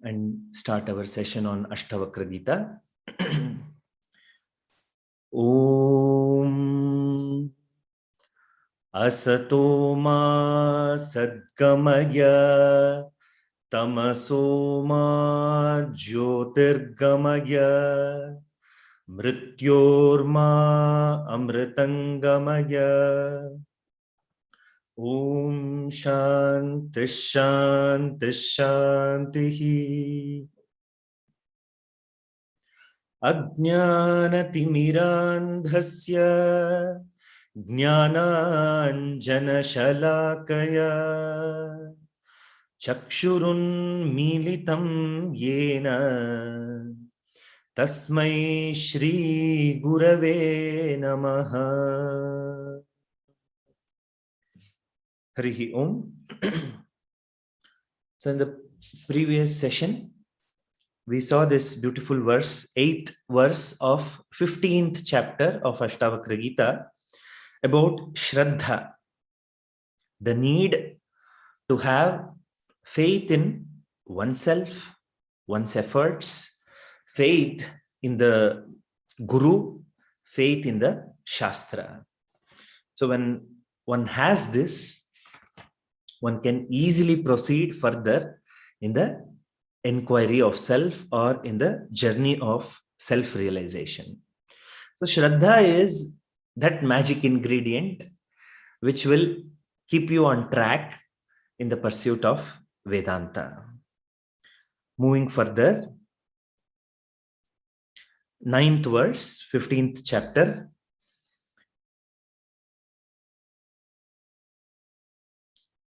and start our session on Ashtavakra Gita. Om Asato Ma Sadgamaya Tamaso Ma Jyotirgamaya Mrityorma Amritangamaya. Om Shanti Shanti Shanti. Ajnanatimirandhasya Jnananjanashalakaya Chakshurunmilitam Yena Tasmai Shri Gurave Namaha. Harihi Om. So in the previous session, we saw this beautiful verse, 8th verse of 15th chapter of Ashtavakra Gita, about Shraddha, the need to have faith in oneself, one's efforts, faith in the Guru, faith in the Shastra. So when one has this, one can easily proceed further in the inquiry of self or in the journey of self-realization. So Shraddha is that magic ingredient which will keep you on track in the pursuit of Vedanta. Moving further, 9th verse, 15th chapter.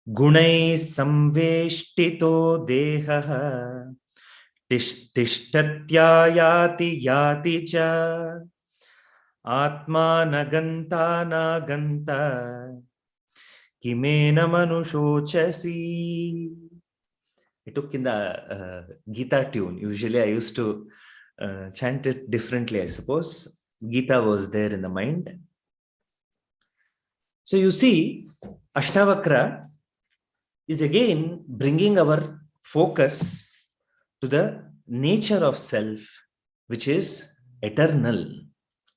Gunai samveshtito dehaha tishtatyayati yati cha atma naganta naganta kimena manushochasi. I took in the Gita tune. Usually I used to chant it differently, I suppose. Gita was there in the mind. So you see, Ashtavakra is again bringing our focus to the nature of self, which is eternal,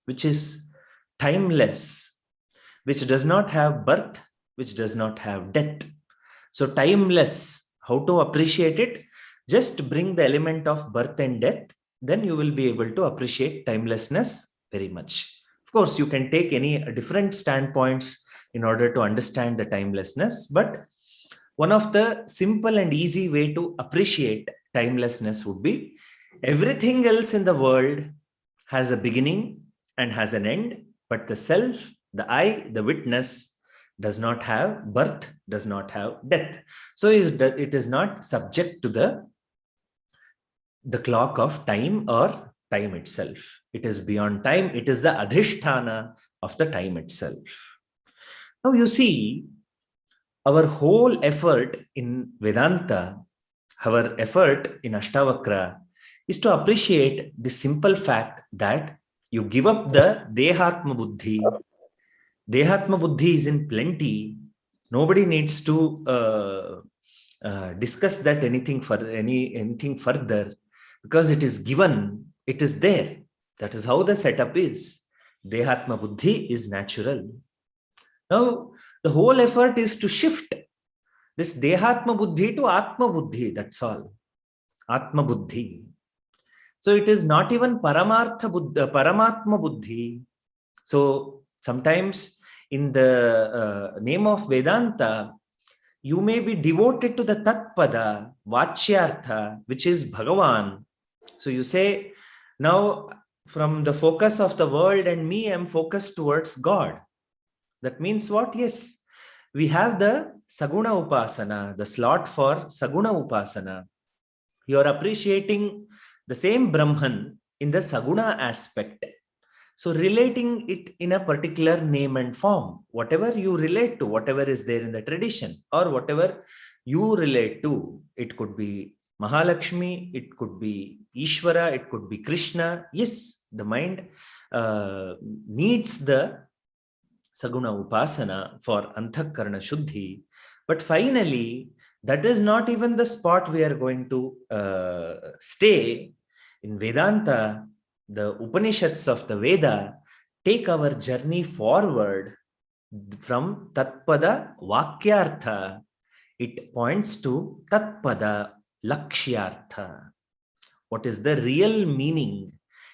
which is timeless, which does not have birth, which does not have death. So timeless, how to appreciate it? Just bring the element of birth and death, then you will be able to appreciate timelessness very much. Of course, you can take any different standpoints in order to understand the timelessness, but one of the simple and easy way to appreciate timelessness would be everything else in the world has a beginning and has an end, but the self, the I, the witness does not have birth, does not have death. So it is not subject to the clock of time or time itself. It is beyond time. It is the adhisthana of the time itself. Now you see, our whole effort in Vedanta, our effort in Ashtavakra is to appreciate the simple fact that you give up the Dehatma Buddhi. Dehatma Buddhi is in plenty. Nobody needs to discuss that anything further, because it is given, it is there. That is how the setup is. Dehatma Buddhi is natural. Now, the whole effort is to shift this Dehatma Buddhi to Atma Buddhi, that's all. Atma Buddhi. So it is not even Paramatma Buddhi. So sometimes in the name of Vedanta, you may be devoted to the Tatpada, Vachyartha, which is Bhagavan. So you say, now from the focus of the world and me, I am focused towards God. That means what? Yes, we have the Saguna Upasana, the slot for Saguna Upasana. You are appreciating the same Brahman in the Saguna aspect. So relating it in a particular name and form, whatever you relate to, whatever is there in the tradition, or whatever you relate to, it could be Mahalakshmi, it could be Ishvara, it could be Krishna. Yes, the mind needs the Saguna Upasana for Anthakarana Shuddhi. But finally, That is not even the spot we are going to stay. In Vedanta, the Upanishads of the Veda take our journey forward from Tatpada Vakyartha. It points to Tatpada Lakshyartha. What is the real meaning,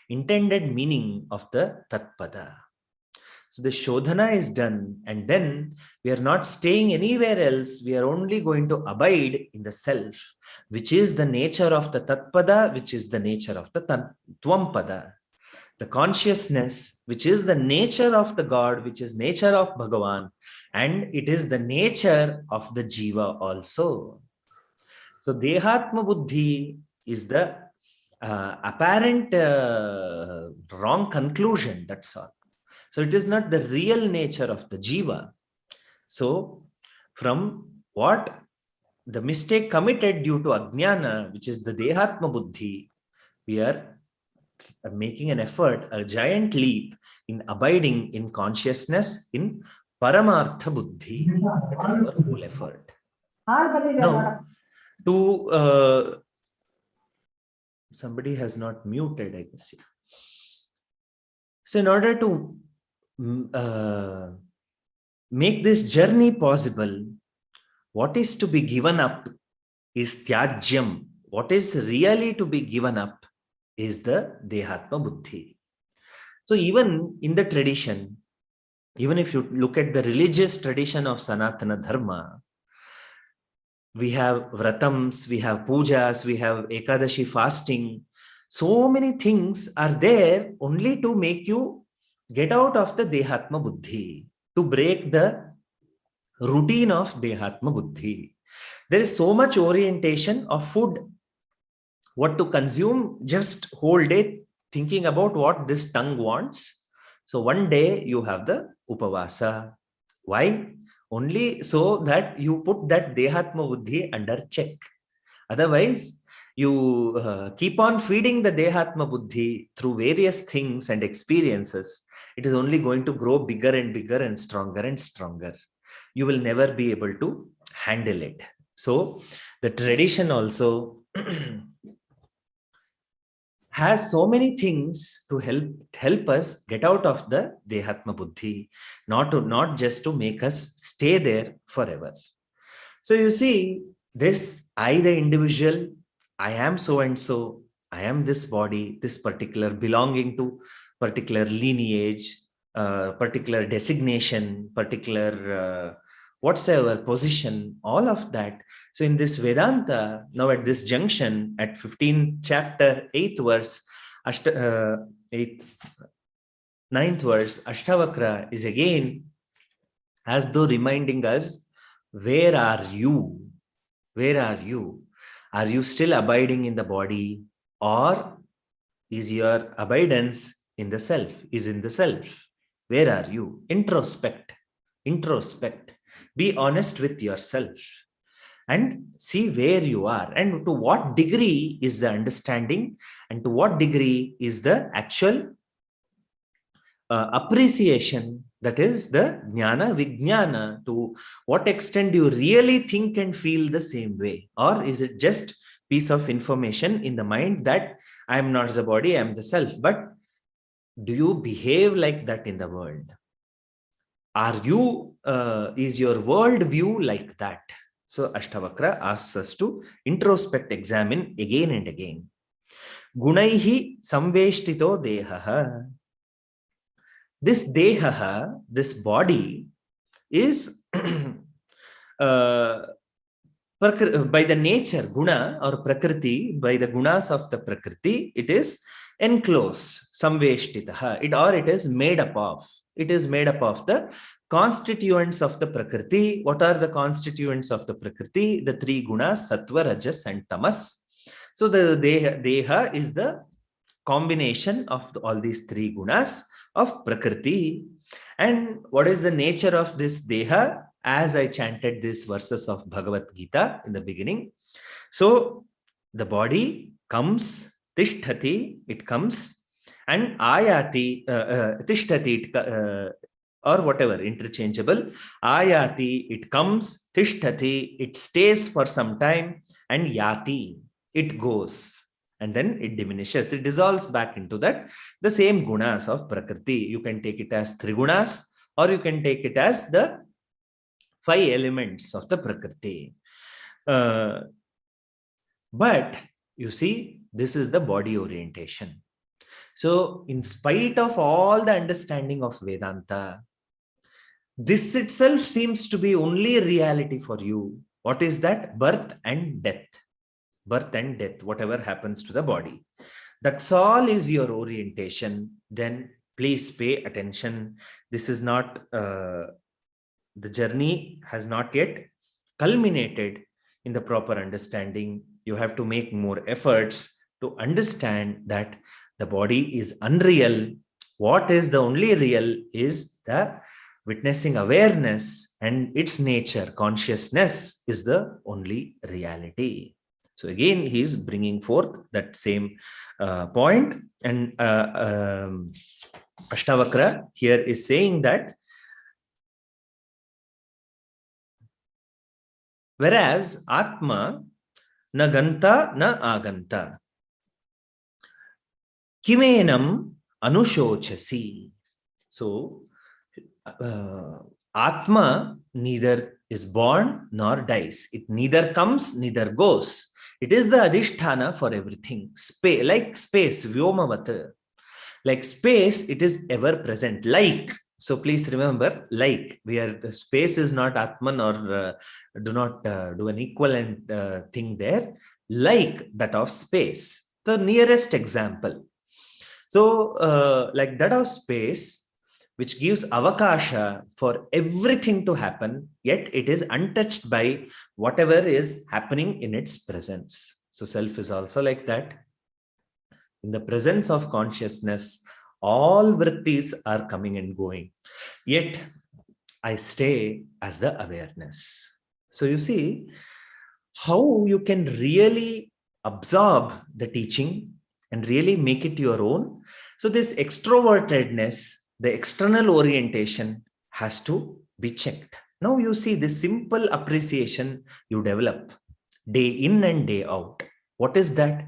intended meaning of the Tatpada? So the Shodhana is done, and then we are not staying anywhere else. We are only going to abide in the self, which is the nature of the Tatpada, which is the nature of the Tvampada. The consciousness, which is the nature of the God, which is nature of Bhagavan, and it is the nature of the Jiva also. So Dehatma Buddhi is the apparent wrong conclusion, that's all. So it is not the real nature of the Jiva. So from what the mistake committed due to Ajnana, which is the Dehatma Buddhi, we are making an effort, a giant leap in abiding in consciousness in Paramartha Buddhi. That is our whole effort. Now, to somebody has not muted, I guess. So in order to make this journey possible, what is to be given up is tyajyam. What is really to be given up is the Dehatma Buddhi. So even in the tradition, even if you look at the religious tradition of Sanatana Dharma, we have vratams, we have pujas, we have Ekadashi fasting. So many things are there only to make you get out of the Dehatma Buddhi, to break the routine of Dehatma Buddhi. There is so much orientation of food, what to consume, just whole day thinking about what this tongue wants. So one day you have the Upavasa. Why? Only so that you put that Dehatma Buddhi under check. Otherwise, you keep on feeding the Dehatma Buddhi through various things and experiences. It is only going to grow bigger and bigger and stronger and stronger. You will never be able to handle it. So the tradition also has so many things to help us get out of the Dehatma Buddhi, not just to make us stay there forever. So you see, this I, the individual, I am so and so, I am this body, this particular belonging to particular lineage, particular designation, particular whatsoever position, all of that. So in this Vedanta, now at this junction, at 15th chapter, 8th verse, 9th verse, Ashtavakra is again as though reminding us, where are you? Where are you? Are you still abiding in the body, or is your abidance in the self, is in the self? Where are you? Introspect. Be honest with yourself and see where you are, and to what degree is the understanding, and to what degree is the actual appreciation, that is the jnana vijnana. To what extent do you really think and feel the same way, or is it just piece of information in the mind that I am not the body, I am the self? But do you behave like that in the world? Are you is your world view like that? So Ashtavakra asks us to introspect, examine again and again. Gunaihi samveshtito dehaha. This dehaha, this body, is by the nature, guna or prakriti, by the gunas of the prakriti, it is enclosed, samveshtitaha, it is made up of. It is made up of the constituents of the prakriti. What are the constituents of the prakriti? The three gunas, sattva, rajas, and tamas. So the deha is the combination of all these three gunas of prakriti. And what is the nature of this deha? As I chanted these verses of Bhagavad Gita in the beginning. So the body comes, tishtati, it comes, and ayati, tishtati, or whatever, interchangeable. Ayati, it comes. Tishtati, it stays for some time. And yati, it goes. And then it diminishes. It dissolves back into that, the same gunas of Prakriti. You can take it as Trigunas, or you can take it as the 5 elements of the Prakriti. But you see, this is the body orientation. So, in spite of all the understanding of Vedanta, this itself seems to be only reality for you. What is that? Birth and death. Birth and death, whatever happens to the body. That's all is your orientation. Then please pay attention. This is not, the journey has not yet culminated in the proper understanding. You have to make more efforts to understand that the body is unreal. What is the only real is the witnessing awareness, and its nature, consciousness, is the only reality. So again, he is bringing forth that same point. And Ashtavakra here is saying that whereas Atma na ganta na aganta kimenam anushochasi. So Atma neither is born nor dies. It neither comes, neither goes. It is the adhisthana for everything. Like space, vyomavata. Like space, it is ever present. Like, so please remember, like, space is not Atman, or do not do an equivalent thing there. Like that of space, the nearest example. So, like that of space, which gives avakasha for everything to happen, yet it is untouched by whatever is happening in its presence. So self is also like that. In the presence of consciousness, all vrittis are coming and going, yet I stay as the awareness. So you see how you can really absorb the teaching and really make it your own. So this extrovertedness, the external orientation, has to be checked. Now you see this simple appreciation you develop day in and day out. What is that?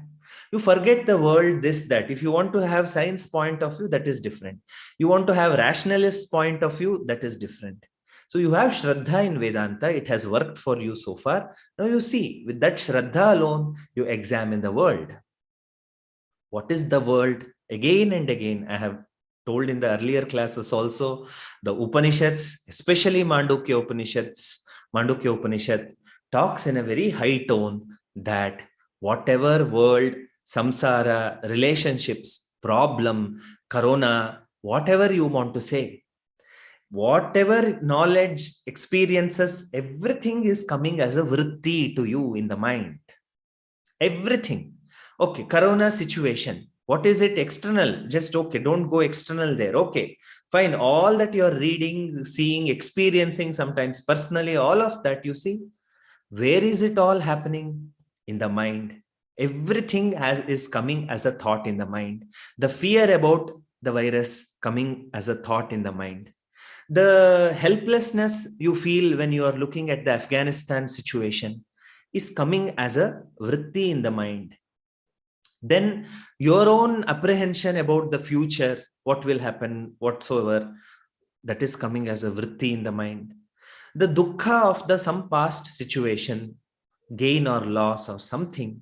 You forget the world, this, that. If you want to have science point of view, that is different. You want to have rationalist point of view, that is different. So you have Shraddha in Vedanta. It has worked for you so far. Now you see, with that Shraddha alone, you examine the world. What is the world? Again and again, I have told in the earlier classes also, the Upanishads, especially Mandukya Upanishad talks in a very high tone that whatever world, samsara, relationships, problem, corona, whatever you want to say, whatever knowledge, experiences, everything is coming as a vritti to you in the mind. Everything. Okay, corona situation. What is it? External. Just okay, don't go external there. Okay, fine. All that you're reading, seeing, experiencing, sometimes personally, all of that you see. Where is it all happening? In the mind. Everything is coming as a thought in the mind. The fear about the virus coming as a thought in the mind. The helplessness you feel when you are looking at the Afghanistan situation is coming as a vritti in the mind. Then your own apprehension about the future, what will happen, whatsoever, that is coming as a vritti in the mind. The dukkha of some past situation, gain or loss or something,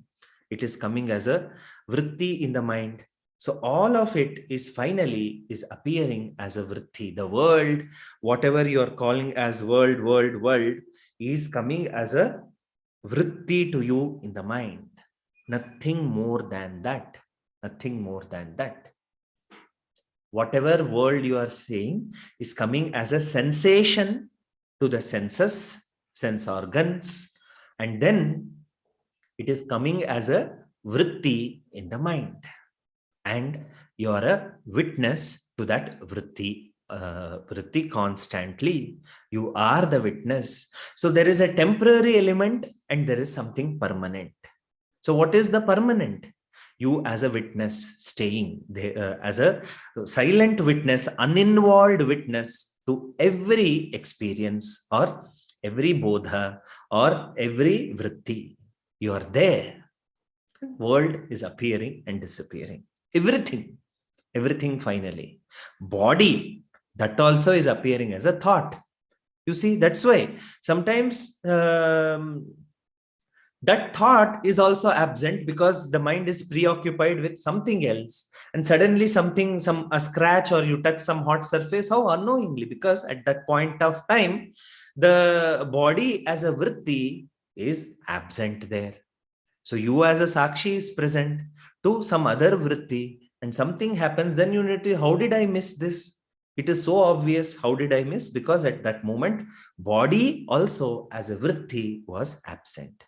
it is coming as a vritti in the mind. So all of it is finally is appearing as a vritti. The world, whatever you are calling as world, is coming as a vritti to you in the mind. Nothing more than that. Nothing more than that. Whatever world you are seeing is coming as a sensation to the senses, sense organs, and then it is coming as a vritti in the mind. And you are a witness to that vritti constantly. You are the witness. So there is a temporary element and there is something permanent. So what is the permanent? You as a witness staying there, as a silent witness, uninvolved witness to every experience or every bodha or every vritti. You are there. World is appearing and disappearing. Everything finally. Body, that also is appearing as a thought. You see, that's why sometimes that thought is also absent because the mind is preoccupied with something else, and suddenly a scratch, or you touch some hot surface, how unknowingly, because at that point of time the body as a vritti is absent there. So you as a sakshi is present to some other vritti, and something happens, then you need to, how did I miss this? It is so obvious, how did I miss? Because at that moment body also as a vritti was absent.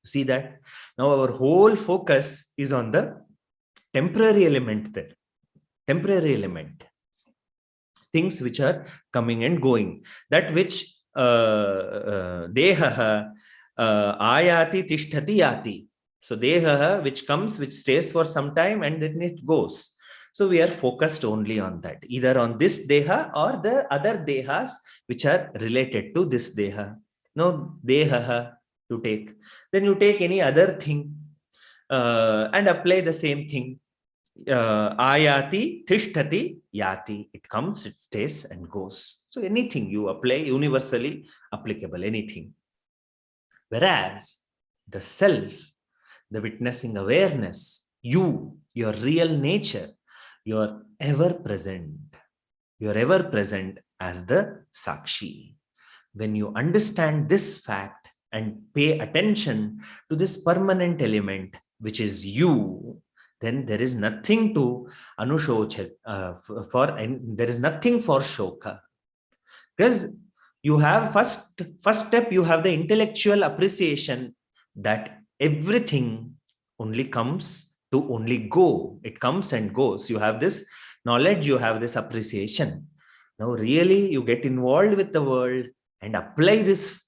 See that? Now our whole focus is on the temporary element there. Temporary element. Things which are coming and going. That which dehaha ayati tishtati yati. So dehaha, which comes, which stays for some time and then it goes. So we are focused only on that, either on this deha or the other dehas which are related to this deha. No, dehaha to take. Then you take any other thing and apply the same thing. Ayati, tishtati, yati. It comes, it stays and goes. So anything you apply, universally applicable, anything. Whereas the self, the witnessing awareness, you, your real nature, you're ever present. You're ever present as the Sakshi. When you understand this fact and pay attention to this permanent element, which is you, then there is nothing to anushocha, there is nothing for shoka. Because you have first step, you have the intellectual appreciation that everything only comes to only go. It comes and goes. You have this knowledge, you have this appreciation. Now really you get involved with the world and apply this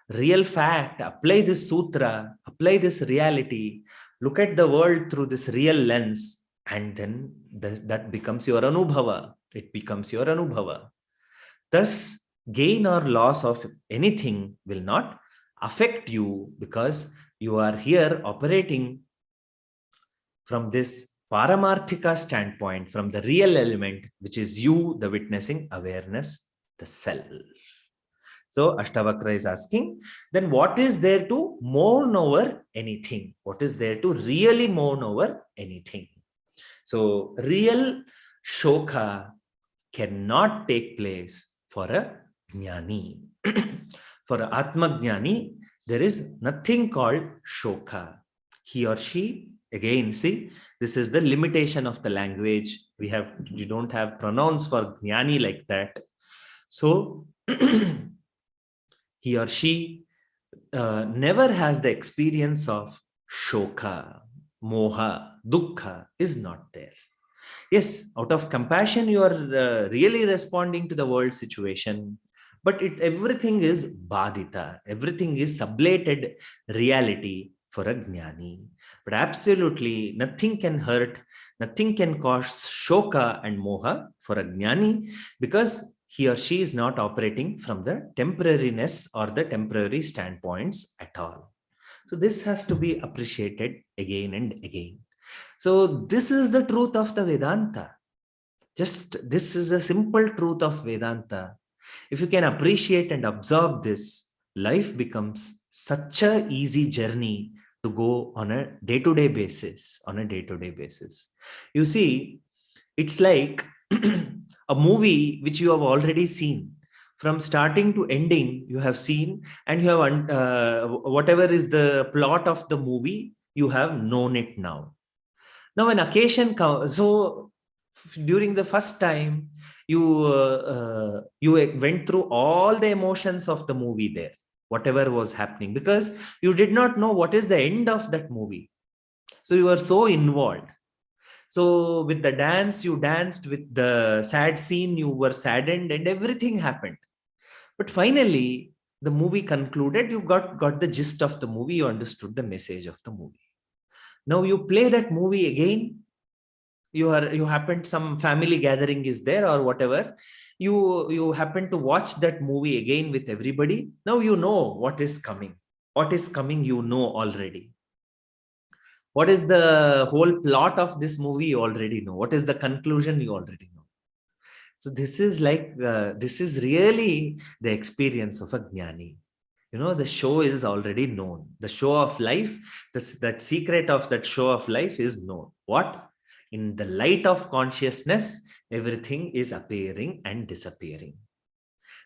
real fact, apply this sutra, apply this reality, look at the world through this real lens, and then that becomes your anubhava. It becomes your anubhava. Thus, gain or loss of anything will not affect you, because you are here operating from this paramarthika standpoint, from the real element, which is you, the witnessing awareness, the self. So Ashtavakra is asking, then what is there to mourn over anything? What is there to really mourn over anything? So real shoka cannot take place for a jnani. For a atma jnani, there is nothing called shoka. He or she, again, see, this is the limitation of the language. You don't have pronouns for jnani like that. So he or she never has the experience of shoka, moha, dukkha is not there. Yes, out of compassion, you are really responding to the world situation, but everything is badita, everything is sublated reality for a jnani. But absolutely nothing can hurt, nothing can cause shoka and moha for a jnani, because he or she is not operating from the temporariness or the temporary standpoints at all. So this has to be appreciated again and again. So this is the truth of the Vedanta. This is a simple truth of Vedanta. If you can appreciate and absorb this, life becomes such a easy journey to go on a day-to-day basis. You see, it's like a movie which you have already seen. From starting to ending, you have seen, and you have whatever is the plot of the movie, you have known it now. Now, an occasion comes, so during the first time, you went through all the emotions of the movie there, whatever was happening, because you did not know what is the end of that movie. So you were so involved. So with the dance, you danced, with the sad scene, you were saddened, and everything happened. But finally, the movie concluded, you got the gist of the movie, you understood the message of the movie. Now you play that movie again, You happen, some family gathering is there or whatever, you happen to watch that movie again with everybody. Now you know what is coming. What is coming, you know already. What is the whole plot of this movie, you already know. What is the conclusion, you already know. So this is like, this is really the experience of a jnani. The show is already known. The show of life, that secret of that show of life is known. What? In the light of consciousness, everything is appearing and disappearing.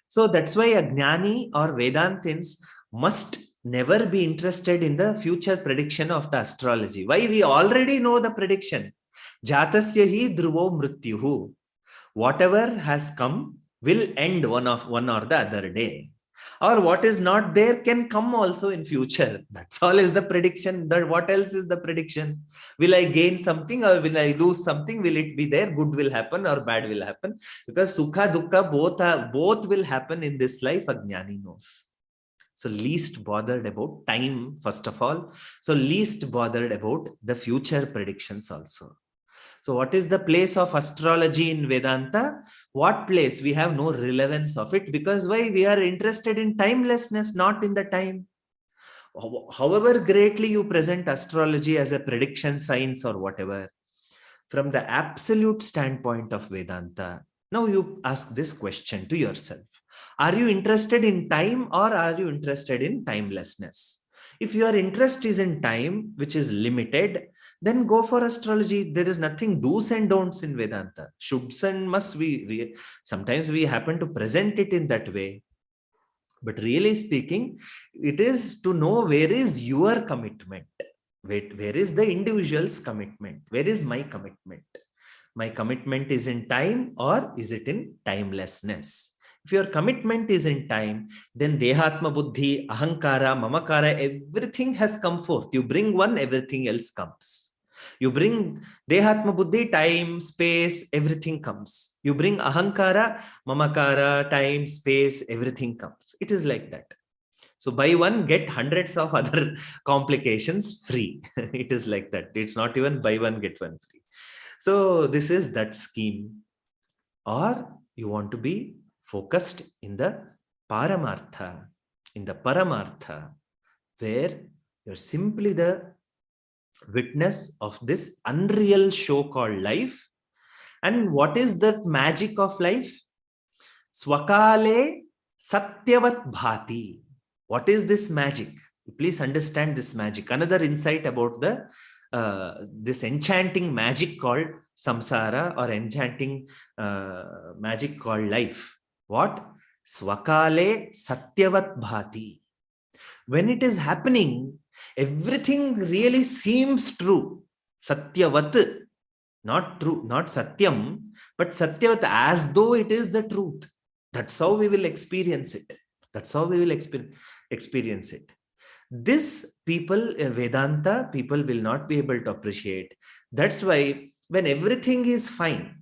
So that's why a jnani or Vedantins must never be interested in the future prediction of the astrology. Why? We already know the prediction. Jatasya hi dhruvo mrityuhu. Whatever has come will end one or the other day, or what is not there can come also in future. That's all is the prediction. That what else is the prediction? Will I gain something or will I lose something? Will it be there? Good will happen or bad will happen? Because sukha dukkha both will happen in this life. A jnani knows. So least bothered about time, first of all. So least bothered about the future predictions also. So what is the place of astrology in Vedanta? What place? We have no relevance of it, because why? We are interested in timelessness, not in the time. However greatly you present astrology as a prediction science or whatever, from the absolute standpoint of Vedanta, now you ask this question to yourself. Are you interested in time or are you interested in timelessness? If your interest is in time, which is limited, then go for astrology. There is nothing do's and don'ts in Vedanta. Shoulds and musts, sometimes we happen to present it in that way. But really speaking, it is to know where is your commitment. Where is the individual's commitment? Where is my commitment? My commitment is in time or is it in timelessness? If your commitment is in time, then Dehatma Buddhi, Ahankara, Mamakara, everything has come forth. You bring one, everything else comes. You bring Dehatma Buddhi, time, space, everything comes. You bring Ahankara, Mamakara, time, space, everything comes. It is like that. So buy one, get hundreds of other complications free. It is like that. It's not even buy one, get one free. So this is that scheme. Or you want to be focused in the Paramartha, in the Paramartha, where you're simply the witness of this unreal show called life. And what is the magic of life? Swakale Satyavat Bhati. What is this magic? Please understand this magic. Another insight about the this enchanting magic called samsara, or enchanting magic called life. What? Swakale Satyavat Bhati. When it is happening, everything really seems true. Satyavat, not true, not Satyam, but Satyavat, as though it is the truth. That's how we will experience it. That's how we will experience it. This people, Vedanta people, will not be able to appreciate. That's why when everything is fine,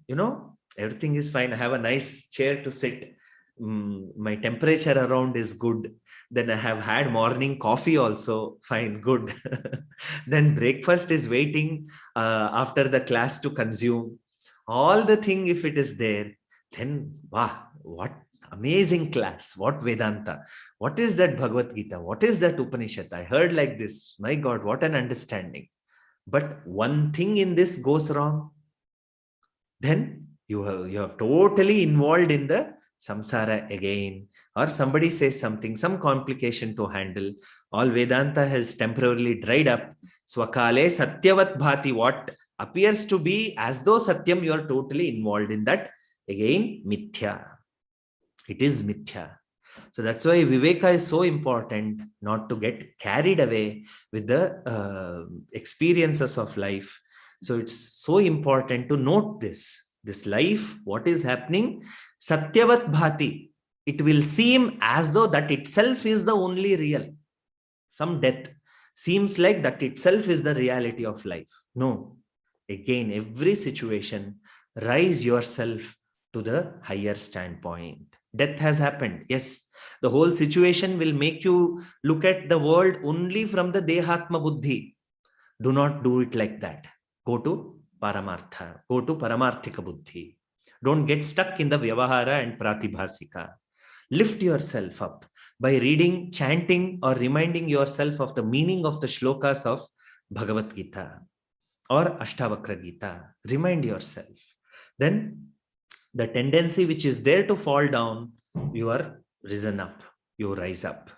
everything is fine. I have a nice chair to sit. My temperature around is good. Then I have had morning coffee also. Fine, good. Then breakfast is waiting after the class to consume. All the thing, if it is there, then wow, what amazing class. What Vedanta. What is that Bhagavad Gita? What is that Upanishad? I heard like this. My God, what an understanding. But one thing in this goes wrong. Then you are totally involved in the samsara again, or somebody says something, some complication to handle. All Vedanta has temporarily dried up. Swakale Satyavat Bhati, what appears to be as though Satyam, you are totally involved in that. Again, Mithya. It is Mithya. So that's why Viveka is so important, not to get carried away with the experiences of life. So it's so important to note this life, what is happening, Satyavat Bhati. It will seem as though that itself is the only real. Some death seems like that itself is the reality of life. No. Again, every situation, rise yourself to the higher standpoint. Death has happened. Yes, the whole situation will make you look at the world only from the Dehatma Buddhi. Do not do it like that. Go to Paramartha. Go to Paramarthika Buddhi. Don't get stuck in the Vyavahara and Pratibhasika. Lift yourself up by reading, chanting, or reminding yourself of the meaning of the shlokas of Bhagavad Gita or Ashtavakra Gita. Remind yourself. Then the tendency which is there to fall down, you are risen up, you rise up.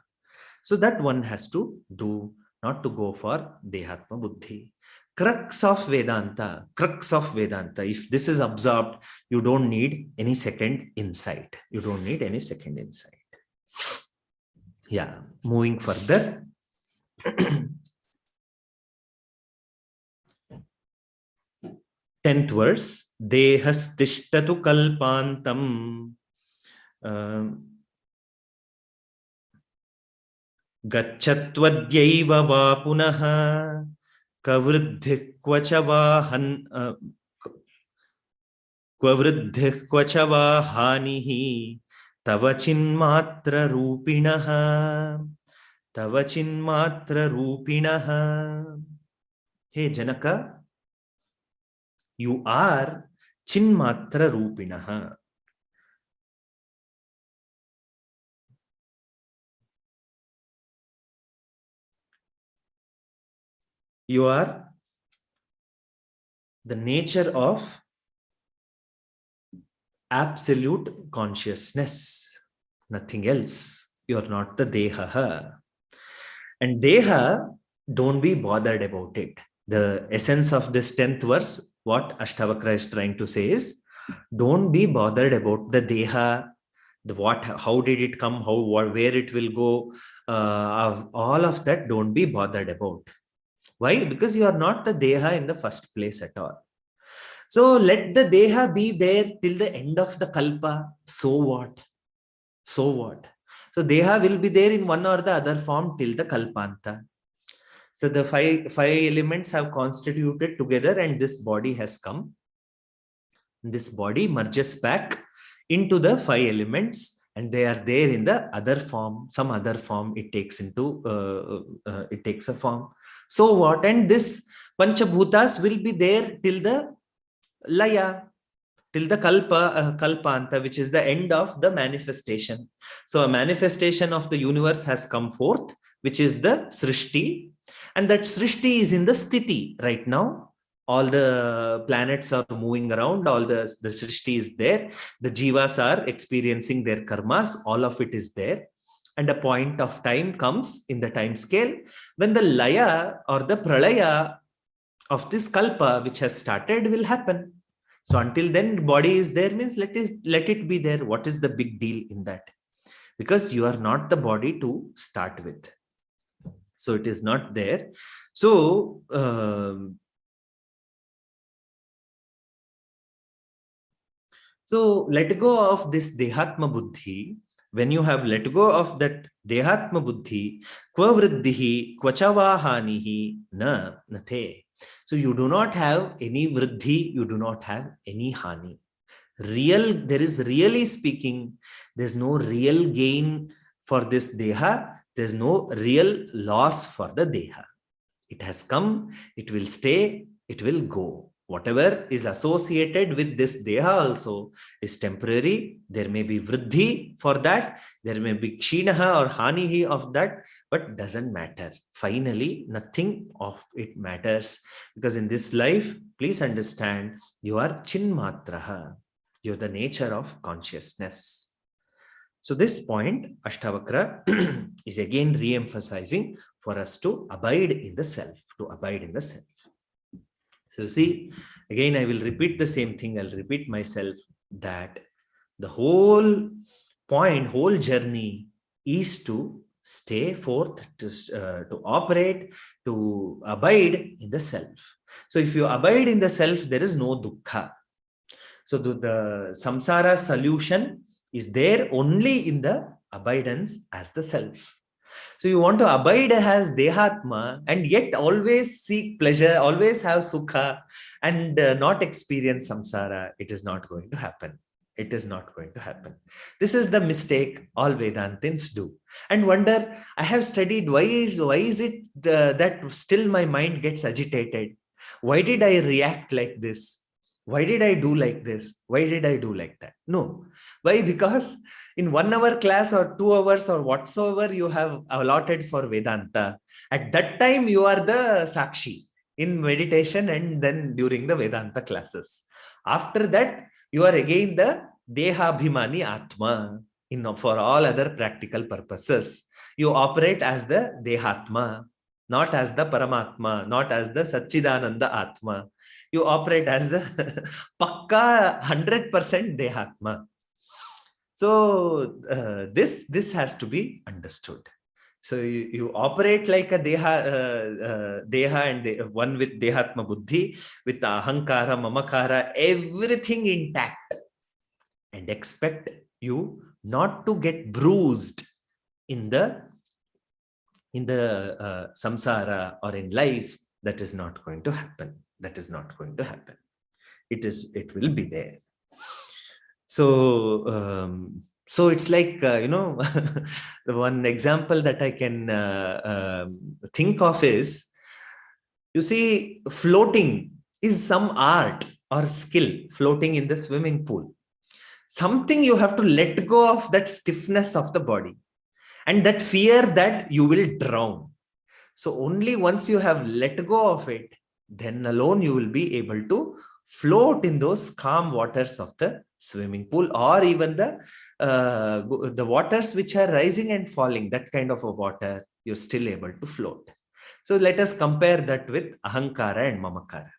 So that one has to do, not to go for Dehatma Buddhi. Crux of Vedanta, if this is absorbed, you don't need any second insight. You don't need any second insight. Yeah, moving further. 10th verse, Dehastishtatu kalpantam Gacchatvadhyaiva va punaha kavriddhi kvacha va hanihi tavachinmatra rupinaha. Hey Janaka, you are Chinmatra Rupinaha. You are the nature of absolute consciousness, nothing else. You are not the Deha. And Deha, don't be bothered about it. The essence of this 10th verse, what Ashtavakra is trying to say is, don't be bothered about the Deha, how did it come, where it will go, all of that, don't be bothered about. Why? Because you are not the Deha in the first place at all. So let the Deha be there till the end of the Kalpa. So what? So Deha will be there in one or the other form till the Kalpanta. So the five elements have constituted together and this body has come. This body merges back into the 5 elements and they are there in the other form, some other form it takes a form. So what? And this Panchabhutas will be there till the Laya, till the Kalpanta, which is the end of the manifestation. So a manifestation of the universe has come forth, which is the Srishti. And that Srishti is in the Sthiti right now. All the planets are moving around, all the Srishti is there. The Jivas are experiencing their karmas, all of it is there. And a point of time comes in the time scale when the Laya or the Pralaya of this Kalpa, which has started, will happen. So until then, body is there means let it be there. What is the big deal in that? Because you are not the body to start with. So it is not there. So let go of this Dehatma Buddhi. When you have let go of that Dehatma Buddhi, Kva Vriddhihi, Kvachava Hanihi, Na Nathe. So you do not have any Vriddhi, you do not have any Hani. There is really speaking, there's no real gain for this Deha, there's no real loss for the Deha. It has come, it will stay, it will go. Whatever is associated with this Deha also is temporary. There may be Vriddhi for that. There may be Kshinaha or Hanihi of that, but doesn't matter. Finally, nothing of it matters. Because in this life, please understand, you are Chinmatraha. You're the nature of consciousness. So this point, Ashtavakra is again re-emphasizing for us to abide in the self, So you see, again, I will repeat the same thing. I'll repeat myself that the whole point, whole journey is to stay forth, to operate, to abide in the self. So if you abide in the self, there is no dukkha. So the samsara solution is there only in the abidance as the self. So you want to abide as Dehatma and yet always seek pleasure, always have sukha and not experience samsara. It is not going to happen. It is not going to happen. This is the mistake all Vedantins do. And wonder, I have studied, why is it that still my mind gets agitated? Why did I react like this? Why did I do like this? Why did I do like that? No. Why? Because in 1 hour class or 2 hours or whatsoever you have allotted for Vedanta, at that time you are the Sakshi in meditation and then during the Vedanta classes. After that, you are again the Dehabhimani Atma for all other practical purposes. You operate as the Dehatma, not as the Paramatma, not as the Satchidananda Atma. You operate as the Pakka 100% Dehatma. So this has to be understood. So you operate like a deha and one with dehatma buddhi, with ahankara, mamakara, everything intact, and expect you not to get bruised in the samsara or in life. That is not going to happen. That is not going to happen. It will be there. So it's like, the one example that I can think of is, you see, floating is some art or skill, floating in the swimming pool. Something you have to let go of that stiffness of the body and that fear that you will drown. So only once you have let go of it, then alone you will be able to float in those calm waters of the swimming pool, or even the waters which are rising and falling, that kind of a water, you're still able to float. So let us compare that with ahankara and mamakara.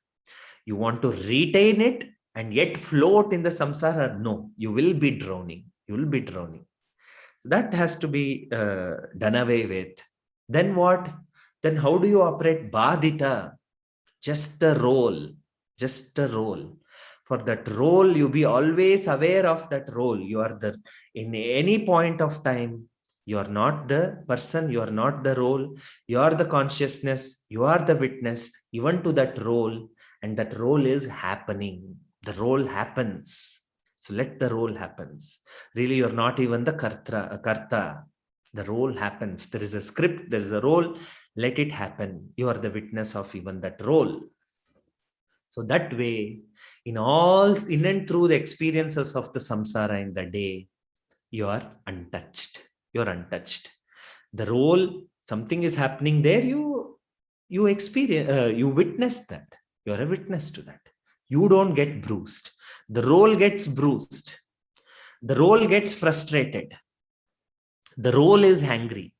You want to retain it and yet float in the samsara? No, you will be drowning. You will be drowning. So that has to be done away with. Then what? Then how do you operate badita? Just a role, just a role. For that role, you be always aware of that role. You are in any point of time, you are not the person, you are not the role, you are the consciousness, you are the witness, even to that role, and that role is happening. The role happens. So let the role happens. Really, you're not even the karta. The role happens. There is a script, there is a role. Let it happen. You are the witness of even that role. So that way, in and through the experiences of the samsara in the day, you are untouched. You're untouched. The role, something is happening there, you experience, you witness that. You're a witness to that. You don't get bruised. The role gets bruised. The role gets frustrated. The role is angry.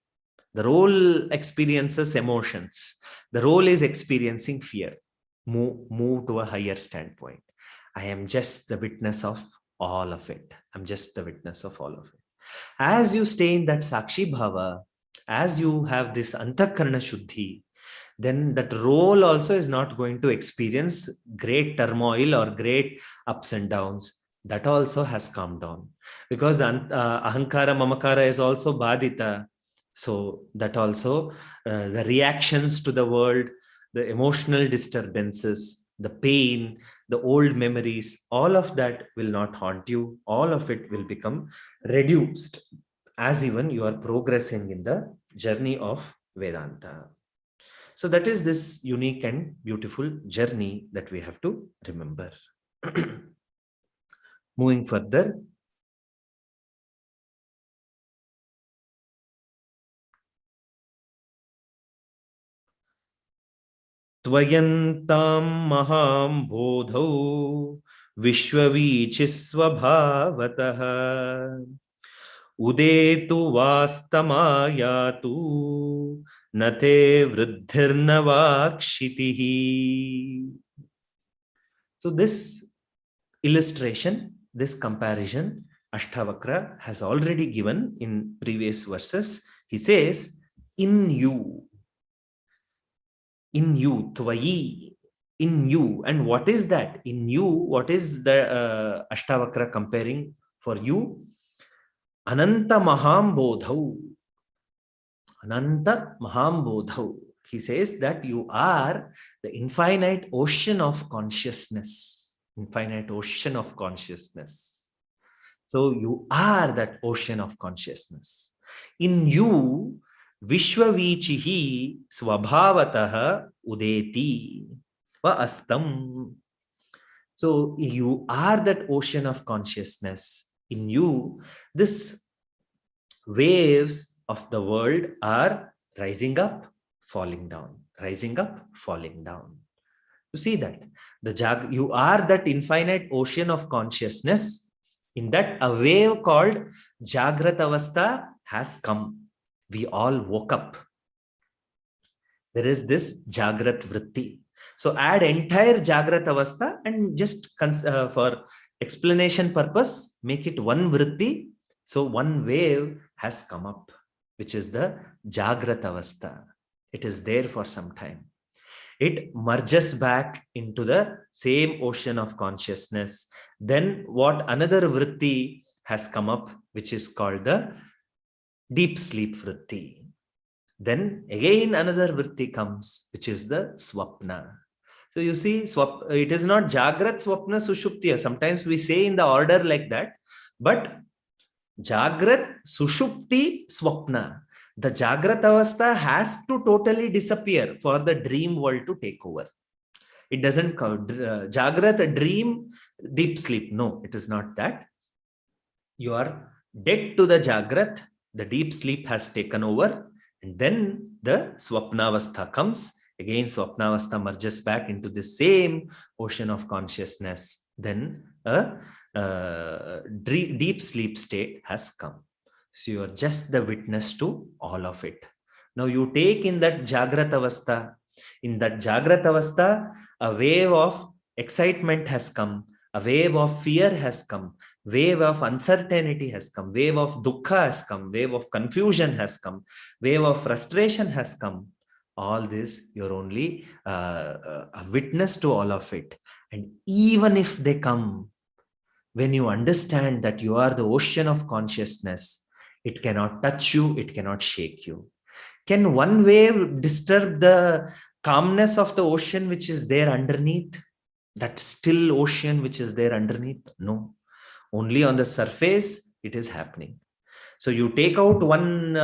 The role experiences emotions. The role is experiencing fear. Move to a higher standpoint. I am just the witness of all of it. I'm just the witness of all of it. As you stay in that Sakshi Bhava, as you have this Antakarna Shuddhi, then that role also is not going to experience great turmoil or great ups and downs. That also has calmed down, because ahankara mamakara is also badita. So that also, the reactions to the world, the emotional disturbances, the pain, the old memories, all of that will not haunt you. All of it will become reduced as even you are progressing in the journey of Vedanta. So that is this unique and beautiful journey that we have to remember. Moving further. Tvayantam maham bodho vishwavichi svabhavataha udetu vastamayatu nate vruddhirnavakshitihi. So this illustration, this comparison, Ashtavakra has already given in previous verses. He says, in you, tvayi, in you. And what is that? In you, what is the Ashtavakra comparing for you? Ananta maham bodhau. Ananta maham bodhau. He says that you are the infinite ocean of consciousness. Infinite ocean of consciousness. So you are that ocean of consciousness. In you, Vishwavichihi Swabhavataha Udeti. va astam. So you are that ocean of consciousness. In you, this waves of the world are rising up, falling down, rising up, falling down. You see that you are that infinite ocean of consciousness. In that, a wave called Jagrat Avastha has come. We all woke up. There is this Jagrat Vritti. So add entire Jagrat Avastha and just for explanation purpose, make it one Vritti. So one wave has come up, which is the Jagrat Avastha. It is there for some time. It merges back into the same ocean of consciousness. Then what another vritti has come up, which is called the deep sleep vritti. Then again another vritti comes, which is the swapna. So you see, it is not Jagrat, Swapna, Sushuptiya. Sometimes we say in the order like that, but Jagrat, Sushupti, Swapna. The Jagrat Avastha has to totally disappear for the dream world to take over. It doesn't count. Jagrat, dream, deep sleep. No, it is not that. You are dead to the Jagrat. The deep sleep has taken over. And then the Swapnavastha comes. Again, Swapnavastha merges back into the same ocean of consciousness. Then a deep sleep state has come. So you are just the witness to all of it. Now you take in that Jagrat Avastha. In that Jagrat Avastha, a wave of excitement has come. A wave of fear has come. Wave of uncertainty has come. Wave of dukkha has come. Wave of confusion has come. Wave of frustration has come. All this, you're only a witness to all of it. And even if they come, when you understand that you are the ocean of consciousness, it cannot touch you, it cannot shake you. Can one wave disturb the calmness of the ocean which is there underneath? That still ocean which is there underneath? No. Only on the surface it is happening. So you take out one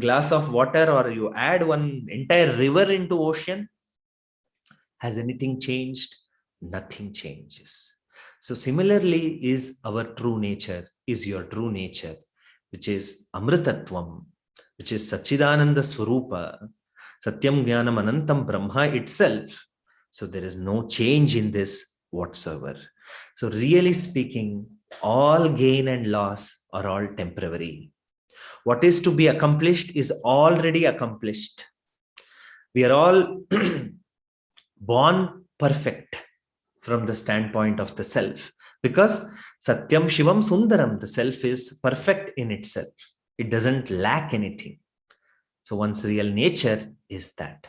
glass of water, or you add one entire river into ocean. Has anything changed? Nothing changes. So similarly is our true nature, is your true nature, which is Amritatvam, which is Sachidananda Swarupa, Satyam Jnanam Anantam Brahma itself. So there is no change in this whatsoever. So really speaking, all gain and loss are all temporary. What is to be accomplished is already accomplished. We are all born perfect from the standpoint of the self, because Satyam Shivam Sundaram, the self is perfect in itself. It doesn't lack anything. So one's real nature is that.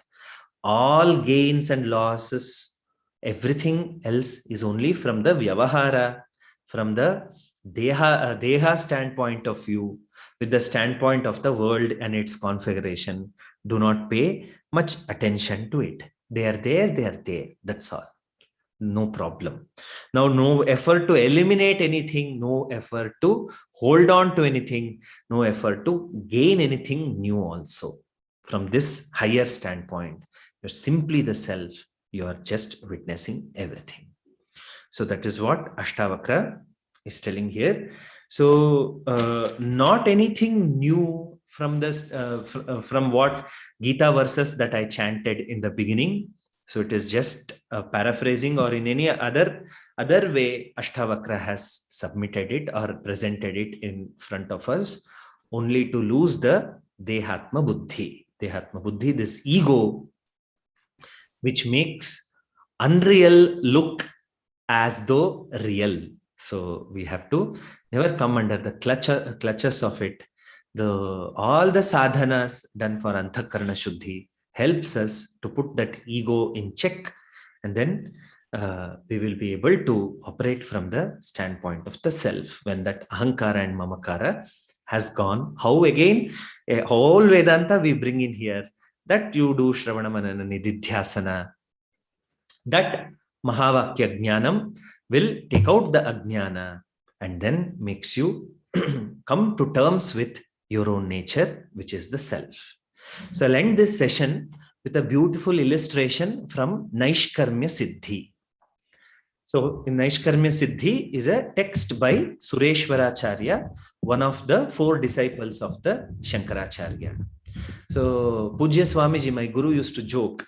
All gains and losses, everything else is only from the Vyavahara, from the Deha standpoint of view, with the standpoint of the world and its configuration. Do not pay much attention to it. They are there, that's all. No problem. Now, no effort to eliminate anything, no effort to hold on to anything, no effort to gain anything new also. From this higher standpoint, you're simply the self, you are just witnessing everything. So that is what Ashtavakra is telling here. So not anything new from this, from what Gita verses that I chanted in the beginning. So it is just paraphrasing, or in any other way Ashtavakra has submitted it or presented it in front of us, only to lose the Dehatma Buddhi. Dehatma Buddhi, this ego, which makes unreal look as though real. So we have to never come under the clutches of it. All the sadhanas done for Anthakarana Shuddhi helps us to put that ego in check, and then we will be able to operate from the standpoint of the self when that ahankara and mamakara has gone. How again? A whole Vedanta we bring in here, that you do Shravana Manana Nididhyasana, that Mahavakya Jnanam will take out the Ajnana and then makes you come to terms with your own nature, which is the self. So I'll end this session with a beautiful illustration from Naishkarmya Siddhi. So, in Naishkarmya Siddhi is a text by Sureshwaracharya, one of the 4 disciples of the Shankaracharya. So, Pujya Swamiji, my guru, used to joke.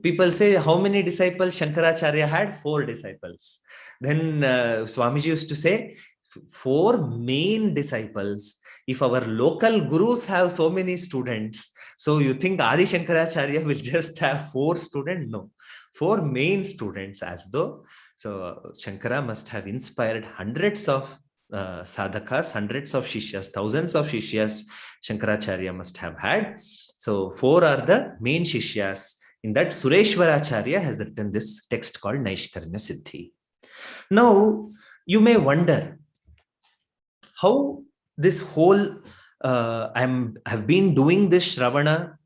People say, how many disciples Shankaracharya had? 4 disciples. Then Swamiji used to say, 4 main disciples. If our local gurus have so many students, so you think Adi Shankaracharya will just have 4 students? No, 4 main students, as though. So Shankara must have inspired hundreds of sadhakas, hundreds of shishyas, thousands of shishyas Shankaracharya must have had. So 4 are the main shishyas. In that, Sureshwaracharya has written this text called Naishkarmya Siddhi. Now, you may wonder how this whole, I've been doing this Shravana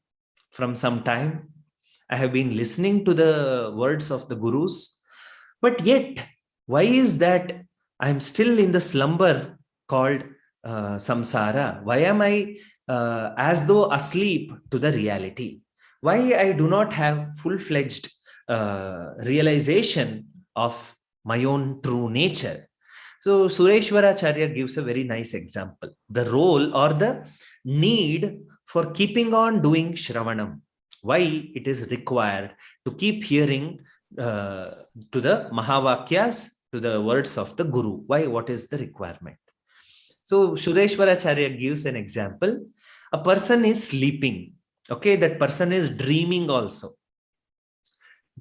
from some time. I have been listening to the words of the gurus, but yet, why is that I'm still in the slumber called samsara? Why am I as though asleep to the reality? Why I do not have full-fledged realization of my own true nature? So Sureshwaracharya gives a very nice example. The role or the need for keeping on doing Shravanam. Why it is required to keep hearing to the Mahavakyas, to the words of the Guru. Why? What is the requirement? So Sureshwaracharya gives an example. A person is sleeping. Okay, that person is dreaming also.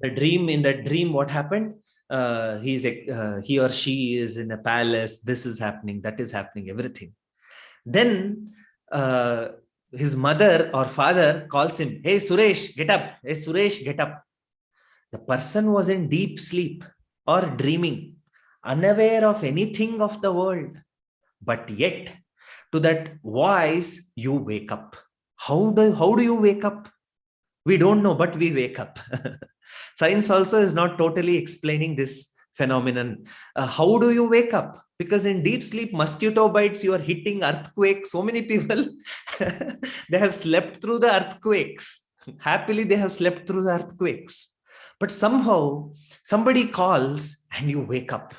In that dream, what happened? He or she is in a palace. This is happening, that is happening, everything. Then his mother or father calls him, "Hey Suresh, get up. Hey Suresh, get up." The person was in deep sleep or dreaming, unaware of anything of the world. But yet, to that voice, you wake up. How do you wake up? We don't know, but we wake up. Science also is not totally explaining this phenomenon. How do you wake up? Because in deep sleep, mosquito bites, you are hitting earthquake. So many people, they have slept through the earthquakes. Happily, they have slept through the earthquakes. But somehow, somebody calls and you wake up.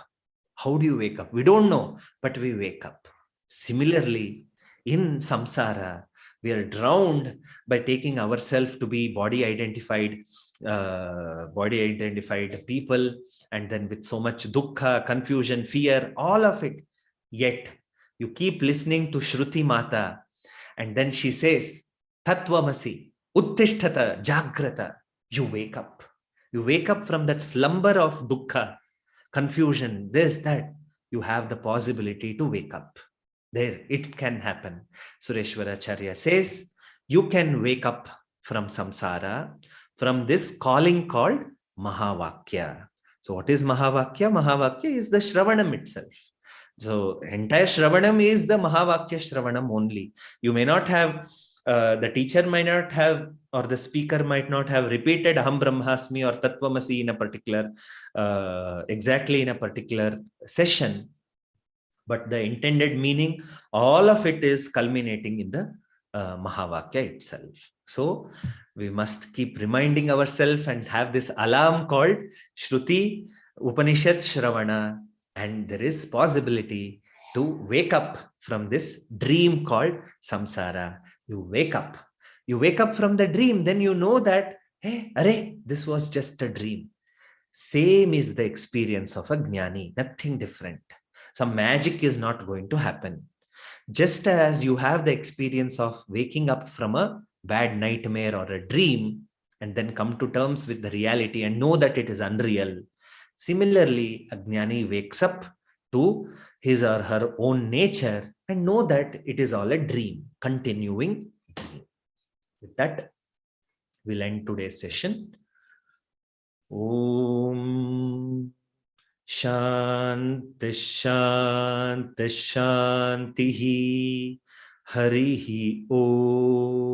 How do you wake up? We don't know, but we wake up. Similarly, in samsara, we are drowned by taking ourselves to be body identified people, and then with so much dukkha, confusion, fear, all of it. Yet you keep listening to Shruti Mata, and then she says, Tattvamasi, Uttishtata, Jagrata. You wake up. You wake up from that slumber of dukkha, confusion, this, that. You have the possibility to wake up. There, it can happen. Sureshwaracharya says, you can wake up from samsara, from this calling called Mahavakya. So what is Mahavakya? Mahavakya is the Shravanam itself. So entire Shravanam is the Mahavakya Shravanam only. You may not have, the teacher might not have, or the speaker might not have repeated Aham Brahmasmi or Tattvamasi in a particular, exactly in a particular session. But the intended meaning, all of it is culminating in the Mahavakya itself. So we must keep reminding ourselves and have this alarm called Shruti Upanishad Shravana, and there is possibility to wake up from this dream called samsara. You wake up from the dream, then you know that, hey, array, this was just a dream. Same is the experience of a jnani, nothing different. Some magic is not going to happen. Just as you have the experience of waking up from a bad nightmare or a dream and then come to terms with the reality and know that it is unreal. Similarly, a jnani wakes up to his or her own nature and know that it is all a dream, continuing dream. With that, we'll end today's session. Om Shanti Shanti Shanti Harihi Om.